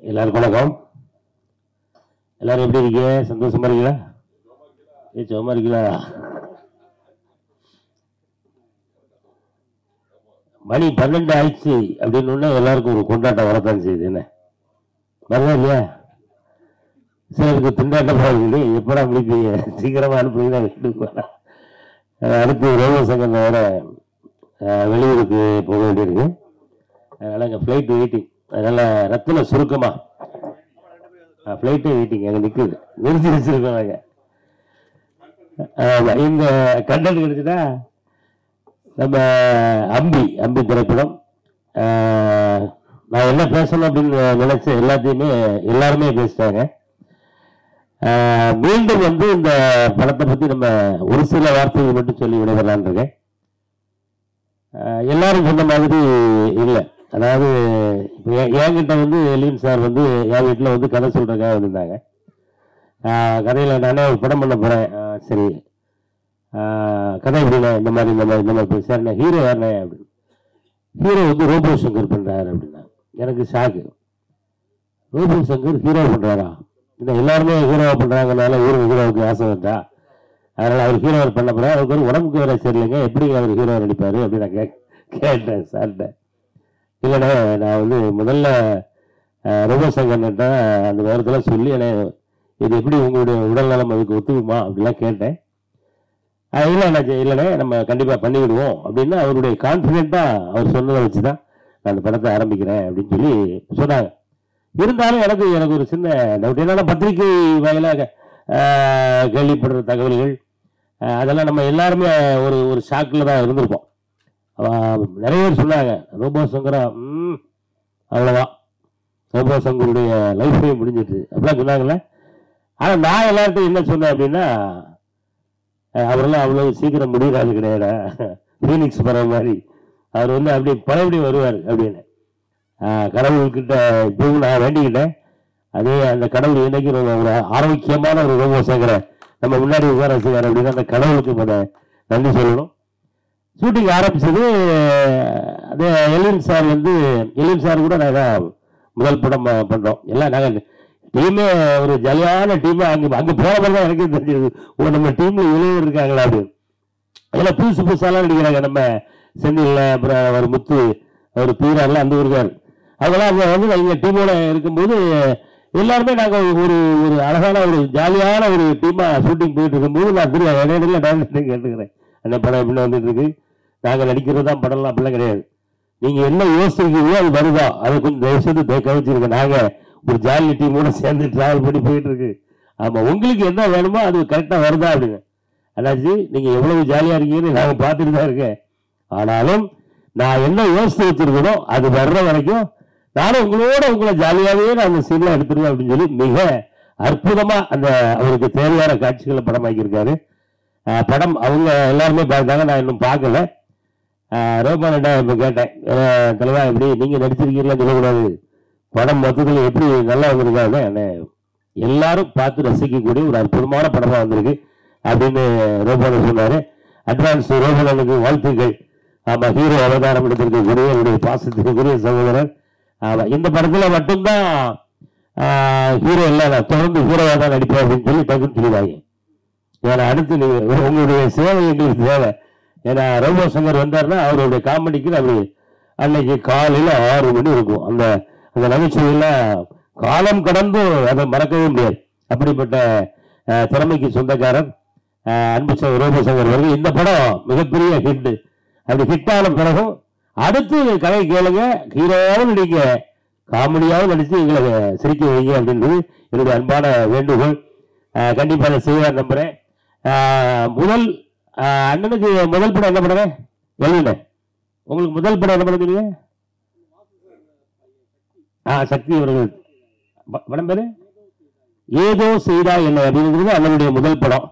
எல்லாருக்கும் வணக்கம். எல்லாரும் எப்படி இருக்கீங்க? சந்தோஷமா இருக்கீங்களா? சும்மா இருக்கீங்களா? மணி 12 ஆயிடுச்சு அப்படின்னு எல்லாருக்கும் ஒரு கொண்டாட்டம் வரத்தான் செய்யுது. என்ன வரலாம் இல்லையா? சிலருக்கு திண்டாட்டம் இருக்குது. எப்படா முடிப்பீங்க? சீக்கிரமா அனுப்புறீங்கன்னா வீட்டுக்கு வரலாம். அடுத்து ரோம சங்கம் வேற வெளியூருக்கு போக வேண்டியிருக்கு. அதனால இங்கே ஃப்ளைட் வெயிட்டிங். அதனால ரத்தின சுருக்கமா ஃப்ளைட்டே வெயிட்டிங் அங்கே நிற்குது, நிறுத்தி வச்சிருக்கோம் நாங்கள். இந்த கண்டென்ட் கிடைச்சுட்டா நம்ம அம்பி திரைப்படம் நான் என்ன பேசணும் அப்படின்னு நினைச்ச எல்லாருமே பேசிட்டாங்க. மீண்டும் இந்த படத்தை பற்றி நம்ம ஒரு சில வார்த்தைகள் மட்டும் சொல்லி விடைபெறலான் இருக்கேன். எல்லாரும் சொன்ன மாதிரி இல்லை. அதாவது இப்போ என்கிட்ட எலியன் சார் என் வீட்டில் கதை சொல்கிறதுக்காக வந்திருந்தாங்க. கதையில் நானே ஒரு படம் பண்ண போகிறேன். சரி கதை எப்படின்னா இந்த மாதிரி சார் ஹீரோ யாருனே அப்படின்னு. ஹீரோ ரோபோ சங்கர் பண்ணுறாரு அப்படின்னா எனக்கு ஷாக்கு. ரோபோ சங்கர் ஹீரோ பண்ணுறாரா? இல்லை எல்லாருமே ஹீரோவாக பண்ணுறாங்கனால ஊருக்கு ஹீரோவுக்கு ஆசை வந்தா, அதனால் அவர் ஹீரோ பண்ண போகிறார். அவருக்கு ஒரு உடம்புக்கு வேலை சரியில்லைங்க, எப்படி அவர் ஹீரோ நடிப்பார் அப்படின்னு நான் கேட்டேன் சார்கிட்ட. இல்லைண்ணே நான் முதல்ல ரோபோ சங்கர்கிட்ட அந்த நேரத்தில் சொல்லி இது எப்படி உங்களுடைய உடல் நலம் அதுக்கு ஒத்துக்குமா அப்படிலாம் கேட்டேன். இல்லைண்ணே நம்ம கண்டிப்பாக பண்ணிவிடுவோம் அப்படின்னு அவருடைய கான்ஃபிடென்ட்டாக அவர் சொன்னதை வச்சு தான் நான் அந்த படத்தை ஆரம்பிக்கிறேன் அப்படின்னு சொல்லி சொன்னாங்க. இருந்தாலும் எனக்கு ஒரு சின்ன டவுட். என்னன்னா பத்திரிகை வாயிலாக கேள்விப்படுற தகவல்கள் அதெல்லாம் நம்ம எல்லாருமே ஒரு ஷாக்கில் தான் இருந்திருப்போம். நிறைய பேர் சொன்னாங்க ரோபோ சங்கரா அவ்வளோதான், ரோபோ சங்கருடைய லைஃபே முடிஞ்சிட்டு அப்படிலாம் சொன்னாங்கல்ல. ஆனால் நான் எல்லார்ட்டும் என்ன சொன்னேன் அப்படின்னா, அவரெல்லாம் அவ்வளவு சீக்கிரம் முடியாது கிடையாது, ஃபீனிக்ஸ் பற மாதிரி அவர் அப்படி பழையபடி வருவார் அப்படின்னு கடவுள்கிட்ட இப்பவும் நான் வேண்டிக்கிட்டேன். அதே அந்த கடவுள் இன்னைக்கு ஒரு ஆரோக்கியமான ஒரு ரோபோ சங்கரை நம்ம முன்னாடி உட்கார வச்சுக்கார் அப்படின்னா அந்த கடவுளுக்கு நன்றி சொல்லணும். ஷூட்டிங் ஆரம்பிச்சது அதே எலியன் சார் கூட நாங்கள் முதல் படம் பண்ணுறோம். எல்லாம் நாங்கள் டீமே ஒரு ஜாலியான டீமே. அங்கே போன மாதிரி தான் எனக்கே தெரிஞ்சது, நம்ம டீம்ல இளைஞர் இருக்காங்களா அப்படின்னு. அதெல்லாம் புதுசாலாம் நடிக்கிறாங்க. நம்ம செந்தில், அப்புறம் அவர் முத்து, அவர் பீரார்லாம் அந்த ஊருக்கார். அதெல்லாம் அவங்க எங்கள் டீமோட இருக்கும்போது எல்லாருமே நாங்கள் ஒரு அழகான ஒரு ஜாலியான ஒரு டீமாக ஷூட்டிங் போயிட்டு இருக்கும்போது நான் இடையில டைரக்டர் கேட்டுக்கிறேன், அந்த படம் எப்படின்னா வந்துட்டு இருக்கு, நாங்கள் நடிக்கிறது தான் படம்லாம் அப்படிலாம் கிடையாது, நீங்கள் என்ன யோசிக்கிறீங்களோ அது வருதா, அதை கொஞ்சம் தயவுசெய்து கவனிச்சிருக்கேன். நாங்கள் ஒரு ஜாலி டீமோட சேர்ந்து டிராவல் பண்ணி போயிட்டு இருக்கு. ஆமாம், உங்களுக்கு என்ன வேணுமோ அது கரெக்டாக வருதா அப்படின்னு. அண்ணாச்சி நீங்கள் எவ்வளவு ஜாலியாக இருக்கீங்கன்னு நாங்கள் பார்த்துட்டு தான் இருக்கேன். ஆனாலும் நான் என்ன யோசித்து வச்சிருக்கனோ அது வர்ற வரைக்கும் நானும் உங்களை ஜாலியாகவே நான் அந்த சீன்லாம் எடுத்துருவேன் அப்படின்னு சொல்லி மிக அற்புதமாக அந்த அவருக்கு தேவையான காட்சிகளை படமாக்கியிருக்காரு. படம் அவங்க எல்லாருமே பார்த்தாங்க, நான் இன்னும் பார்க்கல. ரோமானிட்ட இப்போ கேட்டேன், தலைவா எப்படி நீங்கள் நடிச்சிருக்கீங்களா சொல்லக்கூடாது, படம் மொத்தத்தில் எப்படி நல்லா வந்திருக்காங்க, எல்லாரும் பார்த்து ரசிக்கக்கூடிய ஒரு அற்புதமான படமாக வந்திருக்கு அப்படின்னு ரோமான் சொன்னார். அட்வான்ஸ் ரோமானுக்கு வாழ்த்துக்கள். ஆமாம், ஹீரோ அவதாரம் எடுத்திருக்கக்கூடிய என்னுடைய பாசத்துக்குரிய சகோதரர். ஆமாம், இந்த படத்தில் மட்டும்தான் ஹீரோ இல்லை, நான் தொடர்ந்து ஹீரோவாக தான் நடிப்பேன் அப்படின்னு சொல்லி டக்குன்னு சொல்லிடுவாங்க. ஏன்னா அடுத்து உங்களுடைய சேவை எங்களுக்கு தேவை. ஏன்னா ரோபோ சங்கர் வந்தார்னா அவருடைய காமெடிக்கு அப்படி அன்னைக்கு காலையில் 6 மணி இருக்கும். அந்த அந்த நகைச்சுவையெல்லாம் காலம் கடந்து அதை மறக்கவே முடியாது. அப்படிப்பட்ட திறமைக்கு சொந்தக்காரர் அன்பு ரோபோ சங்கர் அவர்கள். இந்த படம் மிகப்பெரிய ஹிட். அப்படி ஹிட்டான பிறகும் அடுத்து கதை கேளுங்க, ஹீரோவாகவும் நடிக்க, காமெடியாகவும் நடித்து எங்களை சிரிக்க வைங்க அப்படின்றது என்னுடைய அன்பான வேண்டுகோள். கண்டிப்பாக அதை செய்ய நம்புறேன். அண்ணனுக்கு முதல் படம் என்ன படம் எழுதுன? உங்களுக்கு முதல் படம் என்ன படம் சொன்னீங்க? சக்தி அவர்கள் படம் பேரு ஏதோ செய்தா என்ன அப்படிங்கிறது அண்ணனுடைய முதல் படம்.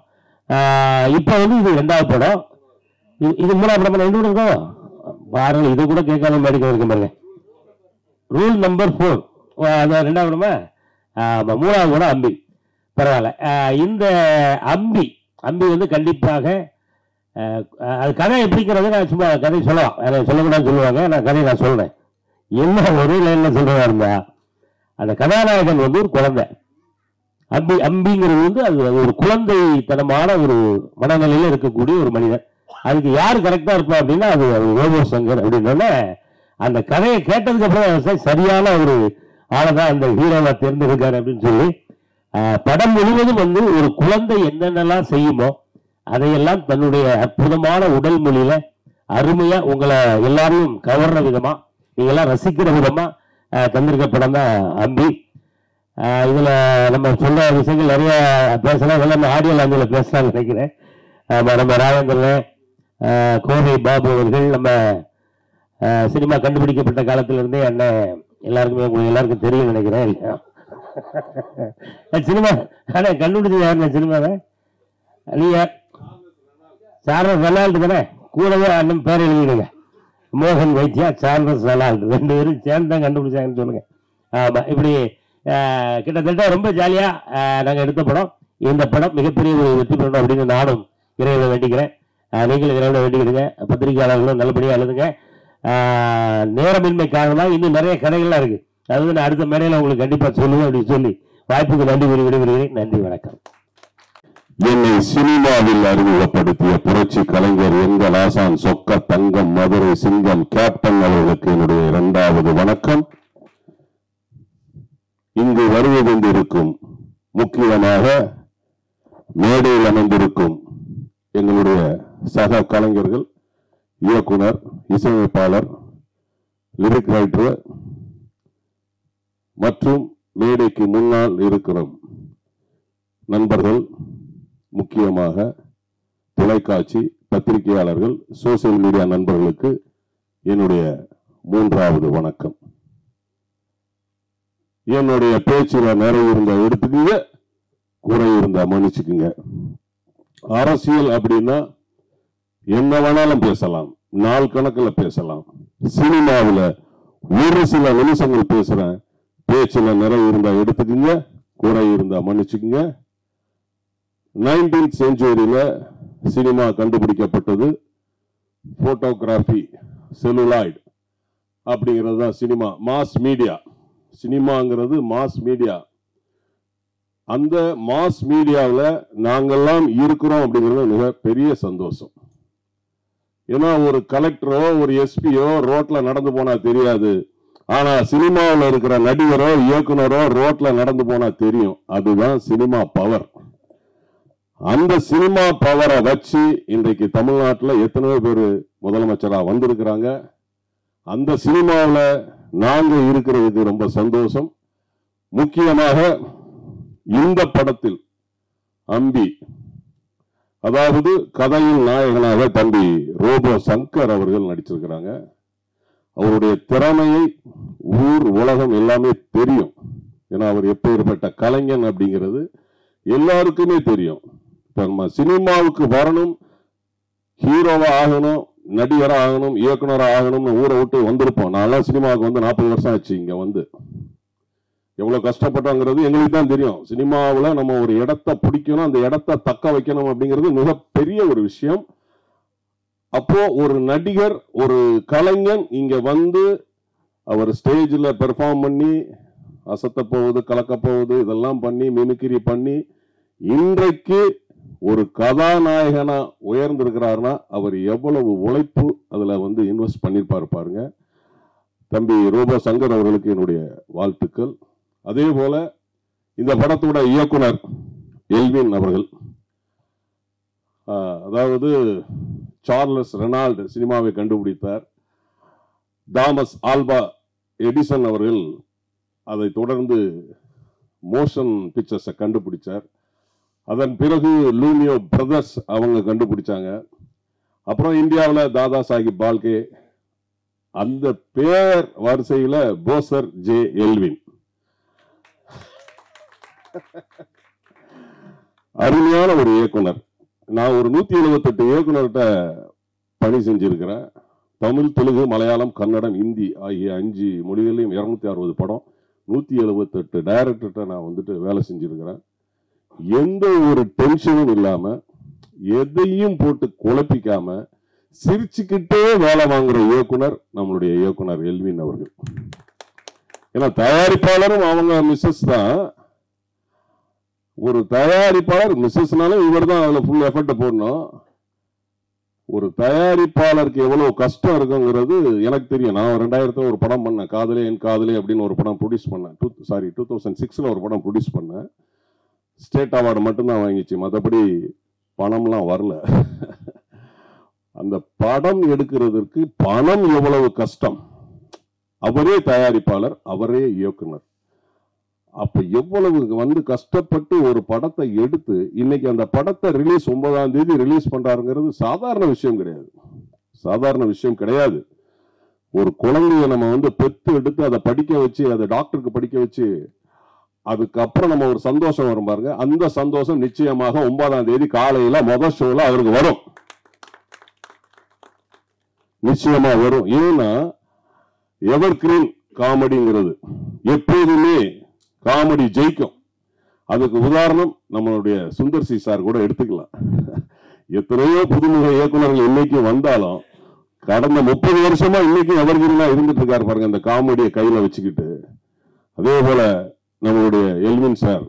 இப்ப இது 2வது படம். இது 3வது படம். 2 படம் இருக்கோ பாருங்க, இது கூட கேட்காத மேடிக்க இருக்க பாருங்க. ரூல் நம்பர் 4 அதான் 2வது படமா? 3வது படம் அம்பி. பரவாயில்ல. இந்த அம்பி கண்டிப்பாக அது கதை எப்படிங்கிறது நான் சும்மா கதை சொல்லலாம், சொல்லக்கூடாதுன்னு சொல்லுவாங்க, நான் கதையை நான் சொல்றேன். என்ன ஒரே லைன்ல சொல்றதா இருந்தா, அந்த கதாநாயகன் வந்து ஒரு குழந்தை, அம்பிங்கிறது வந்து அது ஒரு குழந்தைத்தனமான ஒரு மனநிலையில இருக்கக்கூடிய ஒரு மனிதன். அதுக்கு யாரு கரெக்டா இருப்பா அப்படின்னா அது ரோபோ சங்கர் அப்படின்னா, அந்த கதையை கேட்டதுக்கு அப்புறம் சரியான ஒரு ஆளதான் அந்த ஹீரோவை தேர்ந்தெடுக்காரு அப்படின்னு சொல்லி, படம் முழுவதும் வந்து ஒரு குழந்தை என்னென்னலாம் செய்யுமோ அதையெல்லாம் தன்னுடைய அற்புதமான உடல் மொழியில அருமையா உங்களை எல்லாரையும் கவர்ற விதமா, நீங்க எல்லாம் ரசிக்கிற விதமா தந்திருக்க படம் தான் அம்பி. இதுல நம்ம சொல்ற விஷயங்கள் நிறைய பேசலாம், இதெல்லாம் ஆடியோ லாங்குவேஜ்ல பேசலாம்னு நினைக்கிறேன். நம்ம ராஜேந்திரன், கோவை பாபு அவர்கள், நம்ம சினிமா கண்டுபிடிக்கப்பட்ட காலத்துல இருந்தே அண்ணன் எல்லாருக்குமே உங்களுக்கு எல்லாருக்கும் தெரியும் நினைக்கிறேன். இல்லையா சினிமா கண்டுபிடிச்சது யாருங்க சினிமாவை? நீங்க சார்லஸ் ரெனால்டு தானே, கூடவே அண்ணன் பேர் எழுதிடுங்க, மோகன் வைத்தியா, சார்லஸ் ரெனால்டு, 2 பேரும் சேர்ந்து தான் கண்டுபிடிச்சாங்கன்னு சொல்லுங்க. ஆமா, இப்படி கிட்டத்தட்ட ரொம்ப ஜாலியா நாங்க எடுத்த படம். இந்த படம் மிகப்பெரிய ஒரு வெற்றி பெறணும் அப்படின்னு நானும் இறைவனை வேண்டிக்கிறேன். நீங்களும் இறைவனை வேண்டிக்கிறீங்க. பத்திரிகையாளர்களும் நல்லபடியா எழுதுங்க. நேரமின்மை காரணமாக இன்னும் நிறைய கதைகள்லாம் இருக்கு, அது நான் அடுத்த மேடையில் உங்களுக்கு கண்டிப்பா சொல்லுவேன் அப்படின்னு சொல்லி வாய்ப்புக்கு நன்றி கூறி விடுகிறேன். நன்றி, வணக்கம். என்னை சினிமாவில் அறிமுகப்படுத்திய புரட்சி கலைஞர் எங்கள் ஆசான் சொக்க தங்கம் மதுரை சிங்கம் கேப்டன் அவர்களுக்கு என்னுடைய 2வது வணக்கம். இங்கு வருகை கொண்டிருக்கும் முக்கியமாக மேடையில் அமைந்திருக்கும் எங்களுடைய சக கலைஞர்கள், இயக்குனர், இசையமைப்பாளர், லிரிக் ரைட்டர் மற்றும் மேடைக்கு முன்னால் இருக்கிற நண்பர்கள், முக்கியமாக தொலைக்காட்சி பத்திரிகையாளர்கள், சோசியல் மீடியா நண்பர்களுக்கு என்னுடைய 3வது வணக்கம். என்னுடைய பேச்சுல நிறைய இருந்தா எடுத்துக்கீங்க, குறை இருந்தா மன்னிச்சுக்குங்க. அரசியல் அப்படின்னா என்ன வேணாலும் பேசலாம், நாள் கணக்கில் பேசலாம். சினிமாவில் ஒரு சில நிமிஷங்கள் பேசுறேன், பேச்சுல நிறைய இருந்தா எடுத்துக்கீங்க, குறை இருந்தா மன்னிச்சுக்குங்க. 19th செஞ்சுரியில சினிமா கண்டுபிடிக்கப்பட்டது. போட்டோகிராஃபி, செல்லுலாய்டு அப்படிங்கிறது தான் சினிமா, மாஸ் மீடியா. சினிமாங்கிறது மாஸ் மீடியா. அந்த மாஸ் மீடியாவில் நாங்கெல்லாம் இருக்கிறோம் அப்படிங்கிறது மிக பெரிய சந்தோஷம். ஏன்னா ஒரு கலெக்டரோ ஒரு எஸ்பியோ ரோட்ல நடந்து போனா தெரியாது, ஆனா சினிமாவில் இருக்கிற நடிகரோ இயக்குனரோ ரோட்ல நடந்து போனா தெரியும். அதுதான் சினிமா பவர். அந்த சினிமா பவரை வச்சு இன்றைக்கு தமிழ்நாட்டில் எத்தனையோ பேர் முதலமைச்சரா வந்திருக்கிறாங்க. அந்த சினிமாவில் நாங்க இருக்கிறதுக்கு ரொம்ப சந்தோஷம். முக்கியமாக இந்த படத்தில் அம்பி, அதாவது கதையின் நாயகனாக தம்பி ரோபோ சங்கர் அவர்கள் நடிச்சிருக்கிறாங்க. அவருடைய திறமையை ஊர் உலகம் எல்லாமே தெரியும். ஏன்னா அவர் எப்பேற்பட்ட கலைஞன் அப்படிங்கிறது எல்லாருக்குமே தெரியும். இப்ப நம்ம சினிமாவுக்கு வரணும், ஹீரோவா ஆகணும், நடிகரா ஆகணும், இயக்குனரா ஆகணும்னு ஊரை விட்டு வந்திருப்போம். நான்லாம் சினிமாவுக்கு வந்து 40 வருஷம் ஆச்சு. இங்க வந்து எவ்வளவு கஷ்டப்பட்டோங்கிறது எங்களுக்கு தான் தெரியும். சினிமாவில் நம்ம ஒரு இடத்தை பிடிக்கணும், அந்த இடத்தை தக்க வைக்கணும் அப்படிங்கிறது மிகப்பெரிய ஒரு விஷயம். அப்போ ஒரு நடிகர், ஒரு கலைஞன் இங்க வந்து அவர் ஸ்டேஜில் பெர்ஃபார்ம் பண்ணி அசத்த போகுது, கலக்க போகுது, இதெல்லாம் பண்ணி மிமிக்ரி பண்ணி இன்றைக்கு ஒரு கதாநாயகனா உயர்ந்திருக்கிறாருன்னா அவர் எவ்வளவு உழைப்பு அதுல வந்து இன்வெஸ்ட் பண்ணிருப்பாரு பாருங்க. தம்பி ரோபோ சங்கர் அவர்களுக்கு என்னுடைய வாழ்த்துக்கள். அதே போல இந்த படத்தோட இயக்குனர் எல்வின் அவர்கள், அதாவது சார்லஸ் ரெனால்டு சினிமாவை கண்டுபிடித்தார். தாமஸ் ஆல்வா எடிசன் அவர்கள் அதை தொடர்ந்து மோஷன் பிக்சர்ஸை கண்டுபிடிச்சார். அதன் பிறகு லூமியோ பிரதர்ஸ் அவங்க கண்டுபிடிச்சாங்க. அப்புறம் இந்தியாவில் தாதா சாஹிப் பால்கே, அந்த பேர் வரிசையில போசர் ஜே எல்வின். அருமையான ஒரு இயக்குனர். நான் ஒரு 178 இயக்குனர்கிட்ட பணி செஞ்சிருக்கிறேன். தமிழ், தெலுங்கு, மலையாளம், கன்னடம், இந்தி ஆகிய 5 மொழிகளிலும் 260 படம், 178 டைரக்டர்கிட்ட நான் வந்துட்டு வேலை செஞ்சிருக்கிறேன். எந்த ஒரு டென்ஷனும் இல்லாம, எதையும் போட்டு குழப்பிக்காம சிரிச்சுக்கிட்டே வேலை வாங்குற இயக்குனர் நம்மளுடைய இயக்குனர் எல்வின் அவர்கள். ஏன்னா தயாரிப்பாளரும் அவங்க மிஸ்ஸஸ் தான். ஒரு தயாரிப்பாளர் மிஸ்ஸஸ்னாலும் இவர் தான் அதுல ஃபுல் எஃபர்ட் போடணும். ஒரு தயாரிப்பாளருக்கு எவ்வளவு கஷ்டம் இருக்குங்கிறது எனக்கு தெரியும். நான் 2000 ஒரு படம் பண்ணேன், காதலே என் காதலே அப்படின்னு ஒரு படம் ப்ரொடியூஸ் பண்ணேன். 2006 ஒரு படம் ப்ரொடியூஸ் பண்ணேன். ஸ்டேட் அவார்டு மட்டும்தான் வாங்கிச்சு, மற்றபடி பணம்லாம் வரல. அந்த படம் எடுக்கிறதுக்கு பணம் எவ்வளவு கஷ்டம். அவரே தயாரிப்பாளர், அவரே இயக்குனர். அப்ப எவ்வளவு கஷ்டப்பட்டு ஒரு படத்தை எடுத்து இன்னைக்கு அந்த படத்தை ரிலீஸ் 9ஆம் தேதி ரிலீஸ் பண்றாருங்கிறது சாதாரண விஷயம் கிடையாது. சாதாரண விஷயம் கிடையாது. ஒரு குழந்தைய நம்ம பெத்து எடுத்து அதை படிக்க வச்சு, அதை டாக்டருக்கு படிக்க வச்சு, அதுக்கப்புறம் நம்ம ஒரு சந்தோஷம் வரும் பாருங்க. அந்த சந்தோஷம் நிச்சயமாக 9ஆம் தேதி காலையில முதல் ஷோல அவருக்கு வரும். நிச்சயமா வரும். ஏன்னா எவர் கிரீன் காமெடிங்கிறது எப்போதுமே காமெடி ஜெயிக்கும். அதுக்கு உதாரணம் நம்மளுடைய சுந்தர் சி சார் கூட எடுத்துக்கலாம். எத்தனையோ புதுமுக இயக்குநர்கள் இன்னைக்கு வந்தாலும் கடந்த 30 வருஷமா இன்னைக்கு எவர்கிரீனா இருந்துட்டு இருக்காரு பாருங்க, இந்த காமெடியை கையில வச்சுக்கிட்டு. அதே போல நம்மளுடைய எல்வின் சார்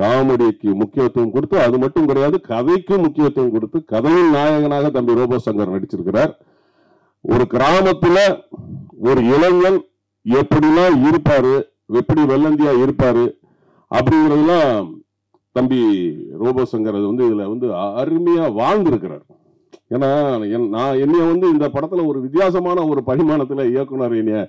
காமெடிக்கு முக்கியத்துவம் கொடுத்து, அது மட்டும் கிடையாது, கதைக்கு முக்கியத்துவம் கொடுத்து கதையின் நாயகனாக தம்பி ரோபோ சங்கர் நடிச்சிருக்கிறார். ஒரு கிராமத்துல ஒரு இளைஞன் எப்படிலாம் இருப்பாரு, எப்படி வெள்ளந்தியா இருப்பாரு அப்படிங்கிறதுலாம் தம்பி ரோபோ சங்கர் இதுல அருமையா வாழ்ந்திருக்கிறார். ஏன்னா நான் என்னைய இந்த படத்துல ஒரு வித்தியாசமான ஒரு பரிமாணத்துல இயக்குனர் என்னைய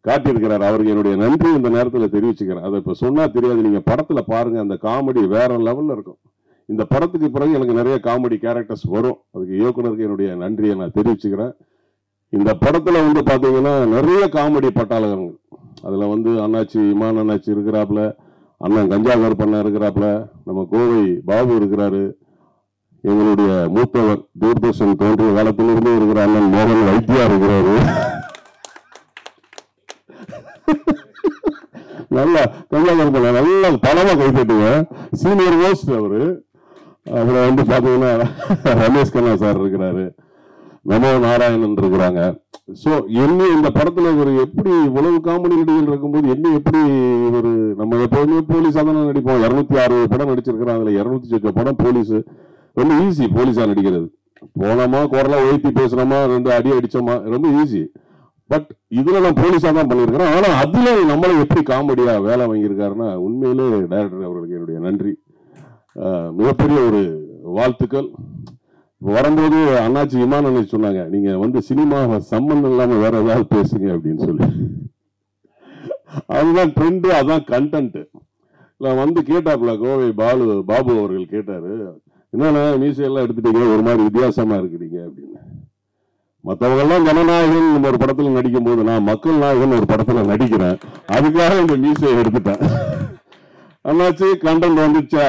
காட்டியிருக்கிறார். அவருக்கு என்னுடைய நன்றி இந்த நேரத்தில் தெரிவிச்சுக்கிறேன். அதை இப்ப சொன்னா தெரியாது, நீங்க படத்துல பாருங்க, அந்த காமெடி வேற லெவல்ல இருக்கும். இந்த படத்துக்கு பிறகு எனக்கு நிறைய காமெடி கேரக்டர்ஸ் வரும். அதுக்கு இயக்குனருக்கு என்னுடைய நன்றியை நான் தெரிவிச்சுக்கிறேன். இந்த படத்துல பாத்தீங்கன்னா நிறைய காமெடி பட்டாளங்கள். அதுல அண்ணாச்சி இமான் அண்ணாச்சி இருக்கிறாப்புல, அண்ணன் கஞ்சாகர் பண்ண இருக்கிறாப்புல, நம்ம கோவை பாபு இருக்கிறாரு, எங்களுடைய மூத்தவர் தூர்தர்ஷன் தோன்றிய காலத்திலிருந்து இருக்கிற அண்ணன் மோகன் வைத்தியா இருக்கிறாரு. நல்லா கஞ்சாகர் பண்ண நல்லா பலமா கைப்பற்றுங்க. சீனியர் மோஸ்ட் அவரு. அப்புறம் பாத்தீங்கன்னா ரமேஷ் கண்ணா சார் இருக்கிறாரு, நமோ நாராயணன் இருக்கிறாங்க. சோ என்ன இந்த படத்துல ஒரு எப்படி உளவு காமெடி நடிகர்கள் இருக்கும்போது என்ன எப்படி ஒரு நம்ம எப்பவுமே போலீஸா தானே நடிப்போம். 206 படம் நடிச்சிருக்கிறோம். அதுல 200 படம் போலீஸ். ரொம்ப ஈஸி போலீஸா நடிக்கிறது. போனோமா குரலா உயர்த்தி பேசுறோமா, 2 அடி அடிச்சோமா, ரொம்ப ஈஸி. பட் இதுல நான் போலீஸா தான் பண்ணியிருக்கிறேன். ஆனா அதுல நம்மள எப்படி காமெடியா வேலை வாங்கியிருக்காருன்னா உண்மையிலே டைரக்டர் அவர்களுக்கு என்னுடைய நன்றி, மிகப்பெரிய ஒரு வாழ்த்துக்கள். வரும்போது அண்ணாச்சி இமான் அண்ணாச்சி சொன்னாங்க, நீங்க சினிமாவை சம்பந்தம் இல்லாம வேற ஏதாவது பேசுங்க அப்படின்னு சொல்லி. அதுதான் ட்ரெண்ட், அதான் கண்டென்ட். கேட்டாப்புல கோவை பாபு அவர்கள் கேட்டாரு, என்னன்னா மீசையெல்லாம் எடுத்துட்டீங்க, ஒரு மாதிரி வித்தியாசமா இருக்கிறீங்க அப்படின்னு. மற்றவங்க எல்லாம் ஜனநாயகன் ஒரு படத்துல நடிக்கும் போது நான் மக்கள் நாயகன் ஒரு படத்துல நடிக்கிறேன், அதுக்காக இந்த மீசையை எடுத்துட்டேன். அண்ணாச்சி கண்டென்ட் வந்துச்சா?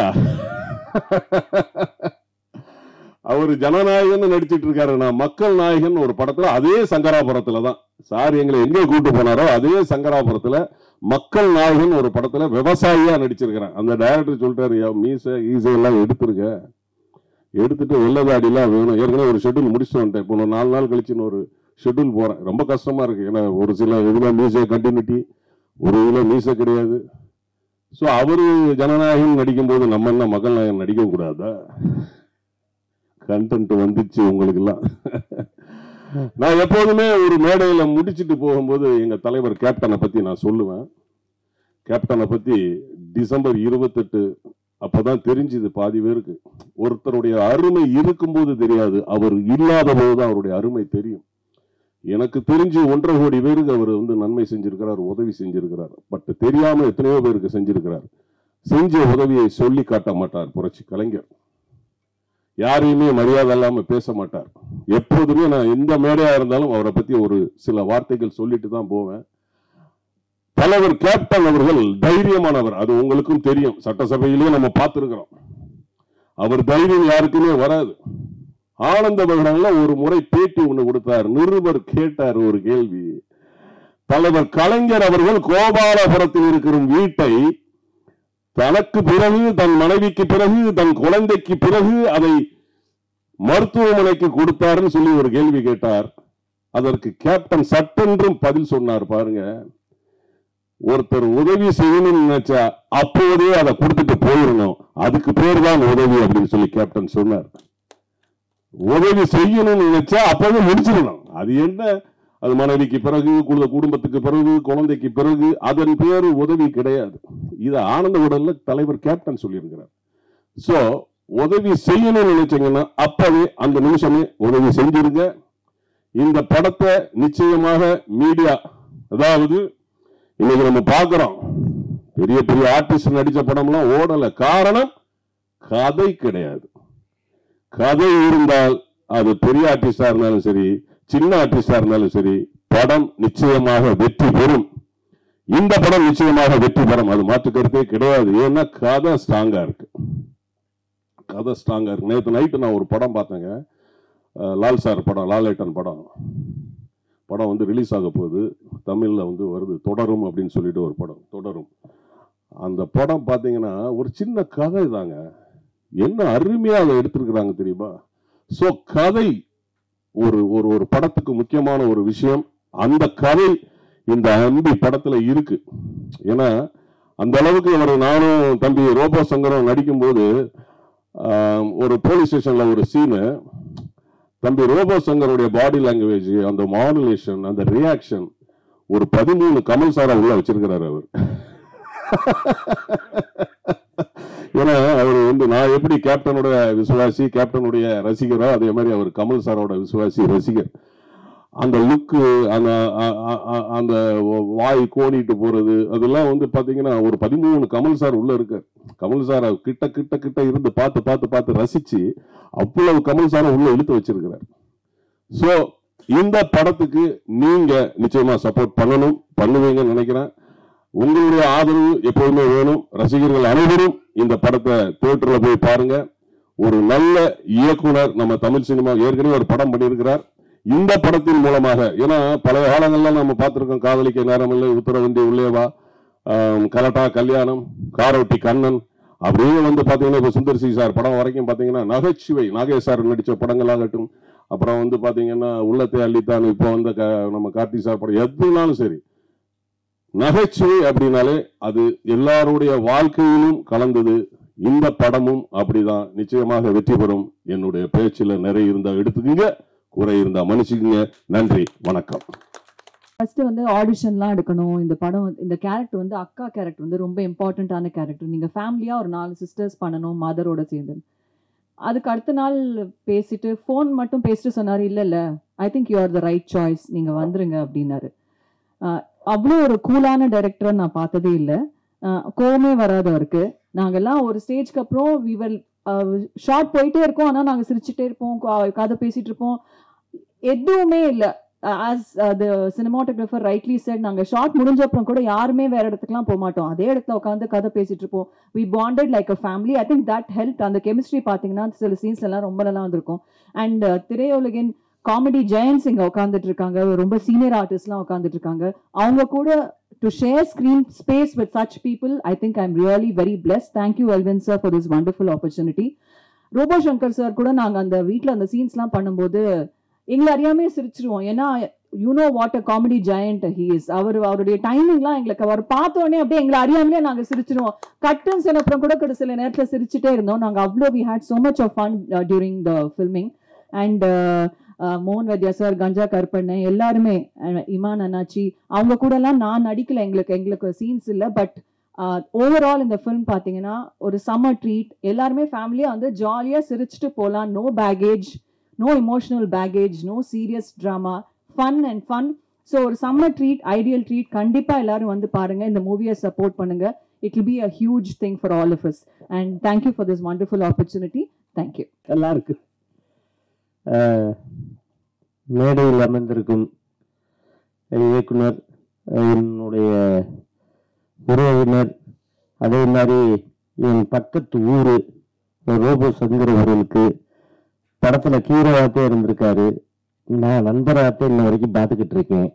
அவரு ஜனநாயகன் நடிச்சிட்டு இருக்காரு, நான் மக்கள் நாயகன் ஒரு படத்துல, அதே சங்கராபுரத்துல தான் சார் எங்களை எங்க கூட்டு போனாரோ அதே சங்கராபுரத்துல மக்கள் நாயகன் ஒரு படத்துல விவசாயியா நடிச்சிருக்கிறேன். அந்த டைரக்டர் சொல்லிட்டாரு, மீசை ஈசை எல்லாம் எடுத்துருக்க, எடுத்துட்டு வெள்ளதாடி எல்லாம் வேணும். ஏற்கனவே ஒரு ஷெட்யூல் முடிச்சுட்டு வந்துட்டேன். இப்போ 4 நாள் கழிச்சு ஒரு ஷெட்யூல் போறேன். ரொம்ப கஷ்டமா இருக்கு. ஏன்னா ஒரு சில இதுல மீசை கண்டினியூட்டி, ஒரு இதுல மீசை கிடையாது. சோ அவரு ஜனநாயகன் நடிக்கும் போது நம்ம என்ன மக்கள் நாயகன் நடிக்க கூடாதா? கண்டென்ட் வந்துச்சு உங்களுக்கு எல்லாம். நான் எப்போதுமே ஒரு மேடையில முடிச்சுட்டு போகும்போது எங்க தலைவர் கேப்டனை பத்தி நான் சொல்லுவேன். கேப்டனை பத்தி டிசம்பர் 28 அப்பதான் தெரிஞ்சது பாதி பேருக்கு. ஒருத்தருடைய அருமை இருக்கும்போது தெரியாது, அவர் இல்லாத போதுதான் அவருடைய அருமை தெரியும். எனக்கு தெரிஞ்சு 1.5 கோடி பேருக்கு அவர் நன்மை செஞ்சிருக்கிறார், உதவி செஞ்சிருக்கிறார். பட் தெரியாம எத்தனையோ பேருக்கு செஞ்சிருக்கிறார். செஞ்ச உதவியை சொல்லி காட்ட மாட்டார் புரட்சி கலைஞர். யாரையுமே மரியாதை இல்லாம பேச மாட்டார். எப்போதுமே நான் எந்த மேடையா இருந்தாலும் அவரை பத்தி ஒரு சில வார்த்தைகள் சொல்லிட்டு தான் போவேன். தலைவர் கேப்டன் அவர்கள் தைரியமானவர், அது உங்களுக்கும் தெரியும். சட்டசபையிலேயே நம்ம பார்த்திருக்கிறோம். அவர் தைரியம் யாருக்குமே வராது. ஆனந்த விகடன்ல ஒரு முறை பேட்டி ஒண்ணு கொடுத்தார். நிருபர் கேட்டார் ஒரு கேள்வி. தலைவர் கலைஞர் அவர்கள் கோபாலபுரத்தில் இருக்கிற வீட்டை தனக்கு பிறகு, தன் மனைவிக்கு பிறகு, தன் குழந்தைக்கு பிறகு அதை மருத்துவமனைக்கு கொடுத்தாருன்னு சொல்லி ஒரு கேள்வி கேட்டார். அதற்கு கேப்டன் சட்டென்றும் பதில் சொன்னார். பாருங்க, ஒருத்தர் உதவி செய்யணும்னு நினைச்சா அப்போதே அதை கொடுத்துட்டு போயிடணும், அதுக்கு பேர் தான் உதவி அப்படின்னு சொல்லி கேப்டன் சொன்னார். உதவி செய்யணும்னு நினைச்சா அப்பவே முடிச்சிடணும். அது என்ன, அது மனைவிக்கு பிறகு, குடும்பத்துக்கு பிறகு, குழந்தைக்கு பிறகு, அதன் பேரு உதவி கிடையாது. இது ஆனந்த உடல்ல தலைவர் கேப்டன் சொல்லியிருக்கிறார். சோ உதவி செய்யணும்னு நினைச்சீங்கன்னா அப்பவே அந்த நிமிஷமே உதவி செஞ்சிருங்க. இந்த படத்தை நிச்சயமாக மீடியா, அதாவது இன்னைக்கு நம்ம பார்க்கிறோம் பெரிய பெரிய ஆர்டிஸ்ட் நடிச்ச படம்லாம் ஓடல. காரணம் கதை கிடையாது. கதை இருந்தால் அது பெரிய ஆர்டிஸ்டா இருந்தாலும் சரி, சின்ன ஆர்டிஸ்டா இருந்தாலும் சரி, படம் நிச்சயமாக வெற்றி பெறும். இந்த படம் நிச்சயமாக வெற்றி பெறும், அது மாற்று கருத்தே கிடையாது. ஏன்னா கதை ஸ்ட்ராங்கா இருக்கு. கதை ஸ்ட்ராங்கா இருக்கு. நேற்று நைட்டு நான் ஒரு படம் பார்த்தேங்க, லால் சார் படம், லாலேட்டன் படம் வந்து ரிலீஸ் ஆக போகுது. தமிழ்ல வந்து வருது, தொடரும் அப்படின்னு சொல்லிட்டு ஒரு படம், தொடரும். அந்த படம் பார்த்தீங்கன்னா ஒரு சின்ன கதை தாங்க, என்ன அருமையா அதை எடுத்திருக்கிறாங்க தெரியுமா? சோ கதை ஒரு ஒரு படத்துக்கு முக்கியமான ஒரு விஷயம். அந்த கதை இந்த அம்பி படத்துல இருக்கு. ஏன்னா அந்த அளவுக்கு நானும் தம்பி ரோபோ சங்கரும் நடிக்கும் போது ஒரு போலீஸ் ஸ்டேஷன்ல ஒரு சீனு, தம்பி ரோபோ சங்கருடைய பாடி லாங்குவேஜ், அந்த மாடுலேஷன், அந்த ரியாக்ஷன், ஒரு 13 கமல் சாரா உள்ள வச்சிருக்கிறாரு அவர். ஏன்னா அவர் வந்து நான் எப்படி கேப்டனோட விசுவாசி, கேப்டனுடைய ரசிகரோ, அதே மாதிரி அவர் கமல் சாரோட விசுவாசி ரசிகர். அந்த லுக்கு, அந்த வாய் கோணிட்டு போறது, அதெல்லாம் வந்து பாத்தீங்கன்னா ஒரு 13 கமல் சார் உள்ள இருக்கார். கமல் சார கிட்ட கிட்ட கிட்ட இருந்து பார்த்து பார்த்து பார்த்து ரசிச்சு அவ்வளவு கமல் சார உள்ள இழுத்து வச்சிருக்கிறார். சோ இந்த படத்துக்கு நீங்க நிச்சயமா சப்போர்ட் பண்ணணும், பண்ணுவீங்கன்னு நினைக்கிறேன். உங்களுடைய ஆதரவு எப்போதுமே வேணும். ரசிகர்கள் அனைவரும் இந்த படத்தை தியேட்டர்ல போய் பாருங்க. ஒரு நல்ல இயக்குனர் நம்ம தமிழ் சினிமா ஏற்கனவே ஒரு படம் பண்ணியிருக்கிறார். இந்த படத்தின் மூலமாக, ஏன்னா பழைய காலங்கள்ல நம்ம பார்த்திருக்கோம், காதலிக்க நேரமில்லை, உத்தரவண்டி உள்ளேவா, கலட்டா கல்யாணம், காரோட்டி கண்ணன், அப்படியே வந்து பாத்தீங்கன்னா இப்ப சுந்தர் சி சார் படம் வரைக்கும் பாத்தீங்கன்னா நகைச்சுவை, நாகேஷ் சார் நடிச்ச படங்கள் ஆகட்டும், அப்புறம் வந்து பாத்தீங்கன்னா உள்ளத்தை அள்ளித்தான், இப்போ வந்து நம்ம கார்த்தி சார் படம், எதுனாலும் சரி நகைச்சுவை அப்படின்னாலே அது எல்லாருடைய வாழ்க்கையிலும் கலந்தது. இந்த படமும் அப்படிதான், நிச்சயமாக வெற்றி பெறும். என்னுடைய பேச்சில் நிறைய இருந்தா எடுத்துக்கங்க, குறை இருந்தா மன்னிச்சுக்கங்க. நன்றி, வணக்கம். ஃபர்ஸ்ட் வந்து ஆடிஷன்லாம் எடுக்கணும். இந்த படம், இந்த கேரக்டர் வந்து அக்கா கேரக்டர் வந்து ரொம்ப இம்பார்ட்டண்ட்டான கேரக்டர். நீங்க ஃபேமிலியா ஒரு 4 சிஸ்டர்ஸ் பண்ணணும், மதரோட சேர்ந்து. அதுக்கு அடுத்த நாள் பேசிட்டு ஃபோன் மட்டும் பேசிட்டு சொன்னாரு, இல்ல I think you are the right choice, நீங்க வந்துருங்க அப்படின்னாரு. அவ்வளோ ஒரு கூலான டைரக்டரை நான் பார்த்ததே இல்லை. கோவமே வராதவருக்கு. நாங்கெல்லாம் ஒரு ஸ்டேஜ்க்கு அப்புறம் ஷார்ட் போயிட்டே இருக்கோம், ஆனால் நாங்கள் சிரிச்சுட்டே இருப்போம், கதை பேசிட்டு இருப்போம், எதுவுமே இல்லை. ஆஸ் த சினிமாட்டோகிராஃபர் ரைட்லி செட், நாங்கள் ஷார்ட் முடிஞ்ச அப்புறம் கூட யாருமே வேற இடத்துக்குலாம் போக மாட்டோம், அதே இடத்துல உட்காந்து கதை பேசிட்டு இருப்போம். We bonded like a family. I think that help. அந்த கெமிஸ்ட்ரி பார்த்தீங்கன்னா சில சீன்ஸ் எல்லாம் ரொம்ப நல்லா வந்திருக்கும். அண்ட் திரையுலகின் காமெடி ஜெயன்ஸ் இங்க உட்காந்துட்டு இருக்காங்க, ரொம்ப சீனியர் ஆர்டிஸ்ட்லாம் உட்காந்துட்டு இருக்காங்க. அவங்க கூட to share screen space with such people, I think I am really very blessed. Thank you Elvin sir for this wonderful opportunity. Robo Shankar sir கூட நாங்கள் அந்த வீட்டில் அந்த சீன்ஸ்லாம் பண்ணும்போது எங்களை அறியாமே சிரிச்சிருவோம். ஏன்னா you know what a comedy giant he is. அவருடைய டைமிங்லாம் எங்களுக்கு அவர் பார்த்தோடனே அப்படியே எங்களை அறியாமலே நாங்கள் சிரிச்சிருவோம். கட்டன்ஸ் அப்புறம் கூட சில நேரத்தில் சிரிச்சுட்டே இருந்தோம். நாங்கள் அவ்வளோ we had so much of fun during the filming. And மோகன் வைத்யா சார், கஞ்சா கருப்பண்ண, எல்லாருமே, இமான் அண்ணாச்சி, அவங்க கூட எல்லாம் நான் நடிக்கல, எங்களுக்கு சீன்ஸ் இல்லை. பட் ஓவரால் இந்த ஃபிலிம் பார்த்தீங்கன்னா ஒரு சம்மர் ட்ரீட். எல்லாருமே ஃபேமிலியாக வந்து ஜாலியாக சிரிச்சுட்டு போகலாம். No baggage, no emotional baggage, no serious drama, fun and fun. So ஒரு சம்மர் ட்ரீட், ஐடியல் ட்ரீட். கண்டிப்பாக எல்லாரும் வந்து பாருங்க, இந்த மூவியை சப்போர்ட் பண்ணுங்க. It will be a huge thing for all of us. And thank you for this wonderful opportunity. Thank you. எல்லாருக்கும் மேடையில் அமர்ந்திருக்கும் இயக்குனர், என்னுடைய உறவினர், அதே மாதிரி என் பக்கத்து ஊர் ரோபோ சங்கர் அவர்களுக்கு படத்துல ஹீரோவாகவே இருந்திருக்காரு. நான் நண்பராகவே இன்ன வரைக்கும் பார்த்துக்கிட்டு இருக்கேன்.